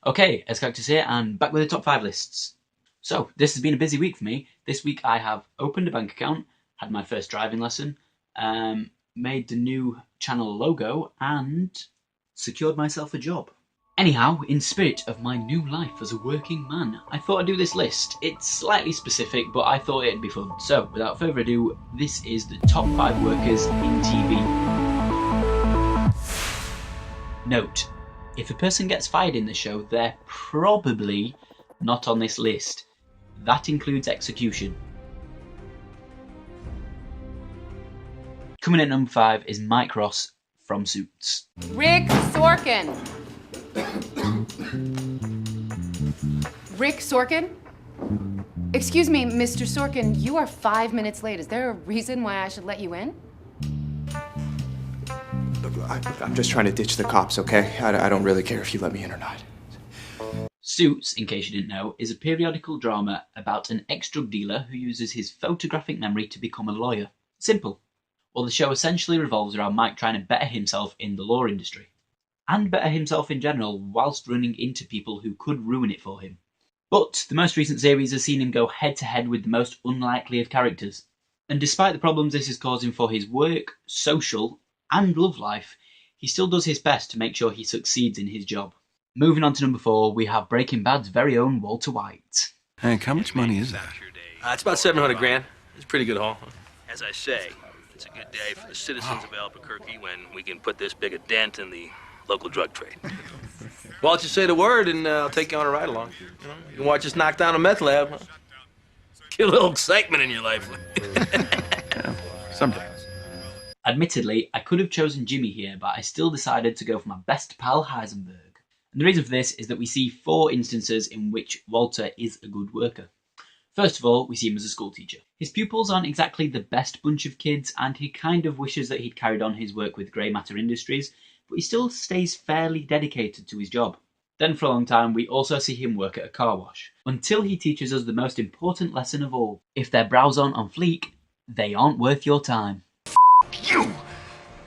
Okay, as characters here, and back with the top 5 lists. So, this has been a busy week for me. This week I have opened a bank account, had my first driving lesson, made the new channel logo, and secured myself a job. Anyhow, in spirit of my new life as a working man, I thought I'd do this list. It's slightly specific, but I thought it'd be fun. So, without further ado, this is the top 5 workers in TV. Note, if a person gets fired in the show, they're probably not on this list. That includes execution. Coming in at number 5 is Mike Ross from Suits. Rick Sorkin. Rick Sorkin? Excuse me, Mr. Sorkin, you are 5 minutes late. Is there a reason why I should let you in? I'm just trying to ditch the cops, okay? I don't really care if you let me in or not. Suits, in case you didn't know, is a periodical drama about an ex-drug dealer who uses his photographic memory to become a lawyer. Simple. Well, the show essentially revolves around Mike trying to better himself in the law industry. And better himself in general, whilst running into people who could ruin it for him. But the most recent series has seen him go head-to-head with the most unlikely of characters. And despite the problems this is causing for his work, social, and love life, he still does his best to make sure he succeeds in his job. Moving on to number 4, we have Breaking Bad's very own Walter White. Hank, how much money is that? It's about 700 grand. It's a pretty good haul. As I say, it's a good day for the citizens of Albuquerque when we can put this big a dent in the local drug trade. Why don't you say the word and I'll take you on a ride along. You can watch us knock down a meth lab. Huh? Get a little excitement in your life. Yeah, someday. Admittedly, I could have chosen Jimmy here, but I still decided to go for my best pal Heisenberg. And the reason for this is that we see 4 instances in which Walter is a good worker. First of all, we see him as a schoolteacher. His pupils aren't exactly the best bunch of kids, and he kind of wishes that he'd carried on his work with Grey Matter Industries, but he still stays fairly dedicated to his job. Then for a long time, we also see him work at a car wash, until he teaches us the most important lesson of all. If their brows aren't on fleek, they aren't worth your time. You!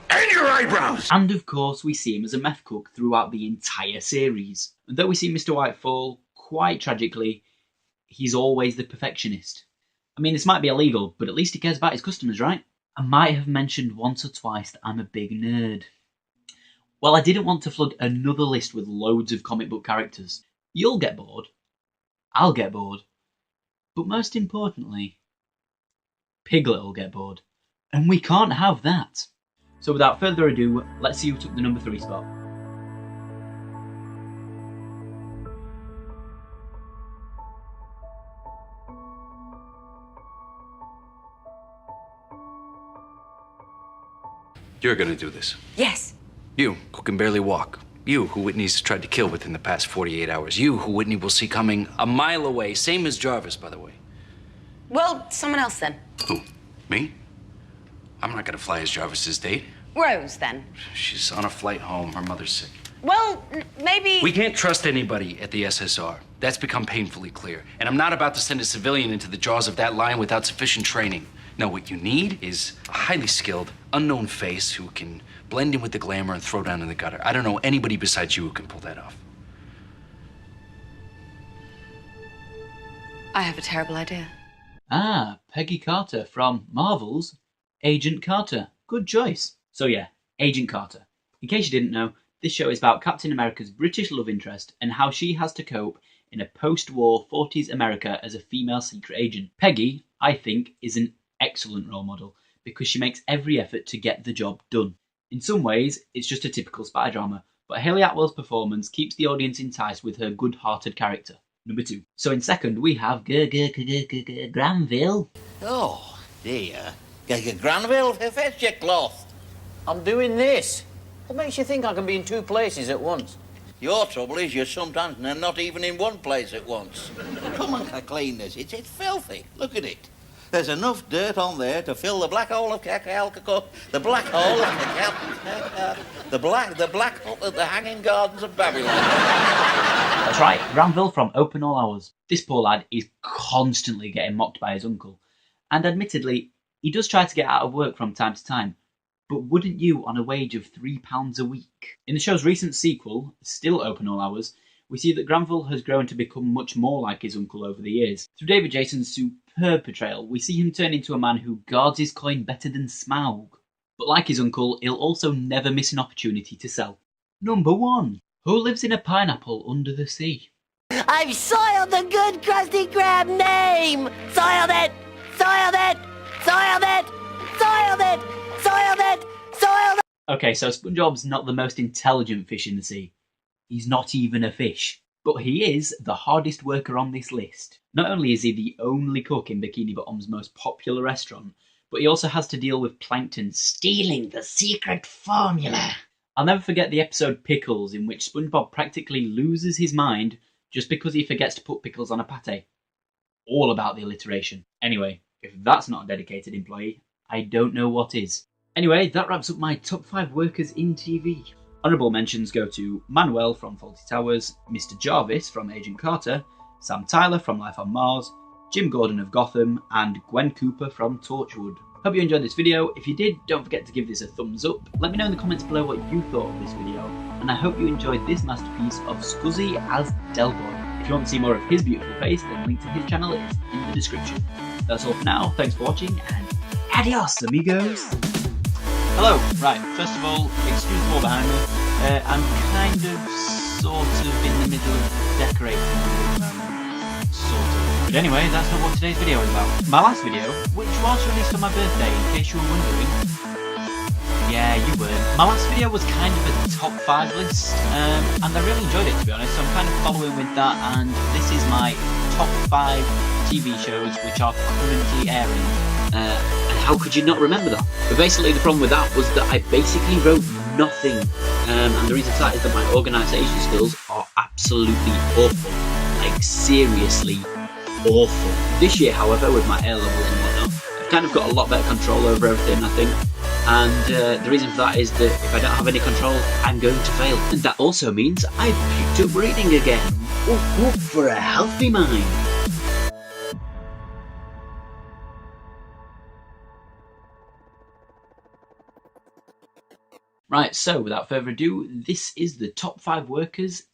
And your eyebrows! And of course, we see him as a meth cook throughout the entire series. And though we see Mr. White fall, quite tragically, he's always the perfectionist. I mean, this might be illegal, but at least he cares about his customers, right? I might have mentioned once or twice that I'm a big nerd. Well, I didn't want to flood another list with loads of comic book characters. You'll get bored. I'll get bored. But most importantly, Piglet will get bored. And we can't have that. So without further ado, let's see who took the number 3 spot. You're gonna do this. Yes. You, who can barely walk. You, who Whitney's tried to kill within the past 48 hours. You, who Whitney will see coming a mile away. Same as Jarvis, by the way. Well, someone else then. Who? Me? I'm not gonna fly as Jarvis's date. Rose then. She's on a flight home. Her mother's sick. Well, maybe... We can't trust anybody at the SSR. That's become painfully clear. And I'm not about to send a civilian into the jaws of that lion without sufficient training. No, what you need is a highly skilled, unknown face who can blend in with the glamour and throw down in the gutter. I don't know anybody besides you who can pull that off. I have a terrible idea. Ah, Peggy Carter from Marvel's Agent Carter. Good choice. So yeah, Agent Carter. In case you didn't know, this show is about Captain America's British love interest and how she has to cope in a post-war 40s America as a female secret agent. Peggy, I think, is an excellent role model because she makes every effort to get the job done. In some ways, it's just a typical spy drama, but Hayley Atwell's performance keeps the audience enticed with her good-hearted character. Number 2. So in second, we have Granville. Oh, dear. Granville, fetch your cloth. I'm doing this. What makes you think I can be in 2 places at once? Your trouble is you're sometimes not even in one place at once. Come on, clean this. It's filthy. Look at it. There's enough dirt on there to fill the black hole of the black hole of the black hole of the Hanging Gardens of Babylon. That's right, Granville from Open All Hours. This poor lad is constantly getting mocked by his uncle. And admittedly, he does try to get out of work from time to time. But wouldn't you on a wage of £3 a week? In the show's recent sequel, still Open All Hours, we see that Granville has grown to become much more like his uncle over the years. Through David Jason's superb portrayal, we see him turn into a man who guards his coin better than Smaug. But like his uncle, he'll also never miss an opportunity to sell. Number 1. Who lives in a pineapple under the sea? I've soiled the good Krusty Krab name! Soiled it! Soiled it! Soiled it! Soiled it! Soiled it! Soiled it! Okay, so SpongeBob's not the most intelligent fish in the sea. He's not even a fish. But he is the hardest worker on this list. Not only is he the only cook in Bikini Bottom's most popular restaurant, but he also has to deal with Plankton stealing the secret formula. I'll never forget the episode Pickles, in which SpongeBob practically loses his mind just because he forgets to put pickles on a pate. All about the alliteration. Anyway, if that's not a dedicated employee, I don't know what is. Anyway, that wraps up my top 5 workers in TV. Honourable mentions go to Manuel from Fawlty Towers, Mr. Jarvis from Agent Carter, Sam Tyler from Life on Mars, Jim Gordon of Gotham, and Gwen Cooper from Torchwood. Hope you enjoyed this video. If you did, don't forget to give this a thumbs up. Let me know in the comments below what you thought of this video, and I hope you enjoyed this masterpiece of Scuzzy as Delboy. If you want to see more of his beautiful face, then link to his channel is in the description. That's all for now. Thanks for watching, and adios, amigos! Hello. Right, first of all, excuse the wall behind me. I'm kind of, sort of, in the middle of decorating at the moment. Sort of. But anyway, that's not what today's video is about. My last video, which was released on my birthday, in case you were wondering. Yeah, you weren't. My last video was kind of a top 5 list, and I really enjoyed it, to be honest, so I'm kind of following with that, and this is my top 5 TV shows which are currently airing. And how could you not remember that? But basically the problem with that was that I basically wrote nothing, and the reason for that is that my organisation skills are absolutely awful, like seriously awful. This year, however, with my A level and whatnot, I've kind of got a lot better control over everything, I think. And the reason for that is that if I don't have any control, I'm going to fail. And that also means I've picked up reading again. Woof woof for a healthy mind. Right, so without further ado, this is the top 5 workers